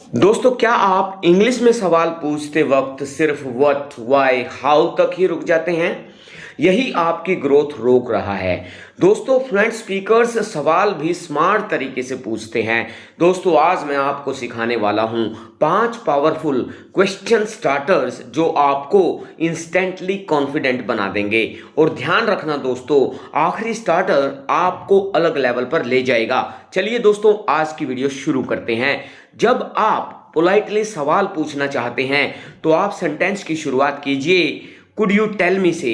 दोस्तों, क्या आप इंग्लिश में सवाल पूछते वक्त सिर्फ व्हाट, व्हाई, हाउ तक ही रुक जाते हैं? यही आपकी ग्रोथ रोक रहा है। दोस्तों, फ्लुएंट स्पीकर्स सवाल भी स्मार्ट तरीके से पूछते हैं। दोस्तों, आज मैं आपको सिखाने वाला हूं 5 पावरफुल क्वेश्चन स्टार्टर्स जो आपको इंस्टेंटली कॉन्फिडेंट बना देंगे। और ध्यान रखना दोस्तों, आखिरी स्टार्टर आपको अलग लेवल पर ले जाएगा। चलिए दोस्तों, आज की वीडियो शुरू करते हैं। जब आप पोलाइटली सवाल पूछना चाहते हैं तो आप सेंटेंस की शुरुआत कीजिए कुड यू टेल मी से।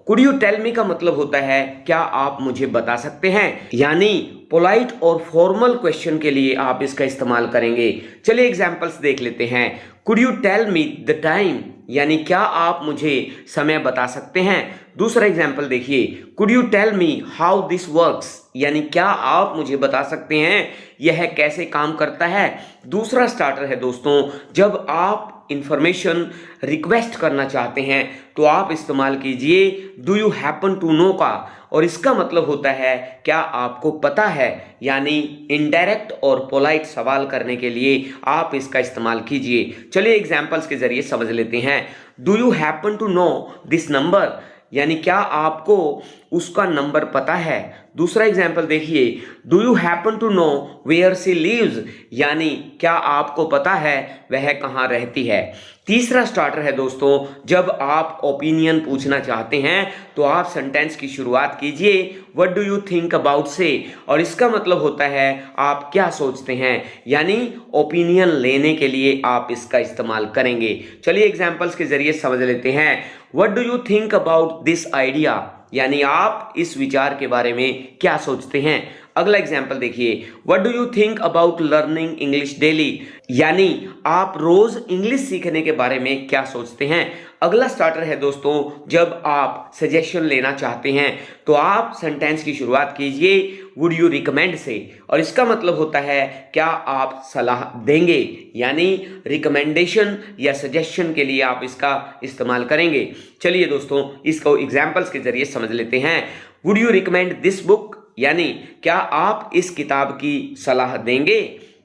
कुड यू टेल मी का मतलब होता है क्या आप मुझे बता सकते हैं, यानी पोलाइट और फॉर्मल क्वेश्चन के लिए आप इसका इस्तेमाल करेंगे। चलिए एग्जांपल्स देख लेते हैं। Could you tell me the time, यानी क्या आप मुझे समय बता सकते हैं। दूसरा एग्जांपल देखिए, could you tell me how this works, यानी क्या आप मुझे बता सकते हैं यह कैसे काम करता है। दूसरा स्टार्टर है दोस्तों, जब आप इंफॉर्मेशन रिक्वेस्ट करना चाहते हैं तो आप इस्तेमाल कीजिए do you happen to know का, और इसका मतलब होता है क्या आपको पता है, यानी इनडायरेक्ट और पोलाइट सवाल करने के लिए आप इसका इस्तेमाल कीजिए। चलिए एग्जांपल्स के जरिए समझ लेते हैं। Do you happen to know this number, यानी क्या आपको उसका नंबर पता है। दूसरा एग्जाम्पल देखिए, do you happen to know where she lives, यानी क्या आपको पता है वह कहाँ रहती है। तीसरा स्टार्टर है दोस्तों, जब आप ओपिनियन पूछना चाहते हैं तो आप सेंटेंस की शुरुआत कीजिए what do you think about से, और इसका मतलब होता है आप क्या सोचते हैं, यानी ओपिनियन लेने के लिए आप इसका इस्तेमाल करेंगे। चलिए एग्जाम्पल्स के जरिए समझ लेते हैं। What do you think about this idea, यानी आप इस विचार के बारे में क्या सोचते हैं। अगला एग्जाम्पल देखिए, what do you think about learning English daily, यानी आप रोज इंग्लिश सीखने के बारे में क्या सोचते हैं। अगला स्टार्टर है दोस्तों, जब आप सजेशन लेना चाहते हैं तो आप सेंटेंस की शुरुआत कीजिए वुड यू रिकमेंड से, और इसका मतलब होता है क्या आप सलाह देंगे, यानी रिकमेंडेशन या सजेशन के लिए आप इसका इस्तेमाल करेंगे। चलिए दोस्तों, इसको एग्जाम्पल्स के जरिए समझ लेते हैं। Would you recommend this book, यानी क्या आप इस किताब की सलाह देंगे।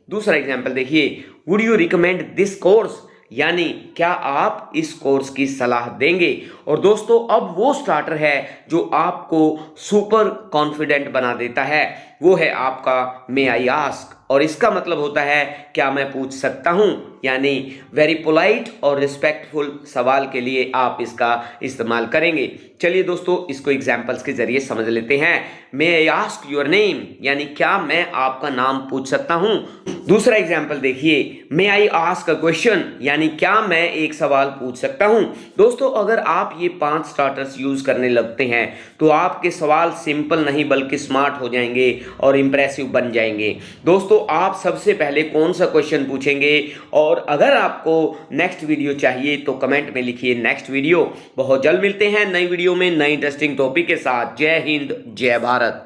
दूसरा एग्जाम्पल देखिए, would you recommend this course, यानी क्या आप इस कोर्स की सलाह देंगे। और दोस्तों, अब वो स्टार्टर है जो आपको सुपर कॉन्फिडेंट बना देता है, वो है आपका मे आई आस्क, और इसका मतलब होता है क्या मैं पूछ सकता हूं, यानी वेरी पोलाइट और रिस्पेक्टफुल सवाल के लिए आप इसका इस्तेमाल करेंगे। चलिए दोस्तों, इसको एग्जाम्पल्स के जरिए समझ लेते हैं। मे आई आस्क योर नेम, यानी क्या मैं आपका नाम पूछ सकता हूं। दूसरा एग्जाम्पल देखिए, मे आई आस्क अ क्वेश्चन, यानी क्या मैं एक सवाल पूछ सकता हूं। दोस्तों, अगर आप ये 5 स्टार्टर्स यूज करने लगते हैं तो आपके सवाल सिंपल नहीं बल्कि स्मार्ट हो जाएंगे और इंप्रेसिव बन जाएंगे। दोस्तों, आप सबसे पहले कौन सा क्वेश्चन पूछेंगे, और अगर आपको नेक्स्ट वीडियो चाहिए तो कमेंट में लिखिए नेक्स्ट वीडियो। बहुत जल्द मिलते हैं नई वीडियो में नई इंटरेस्टिंग टॉपिक के साथ। जय हिंद, जय भारत।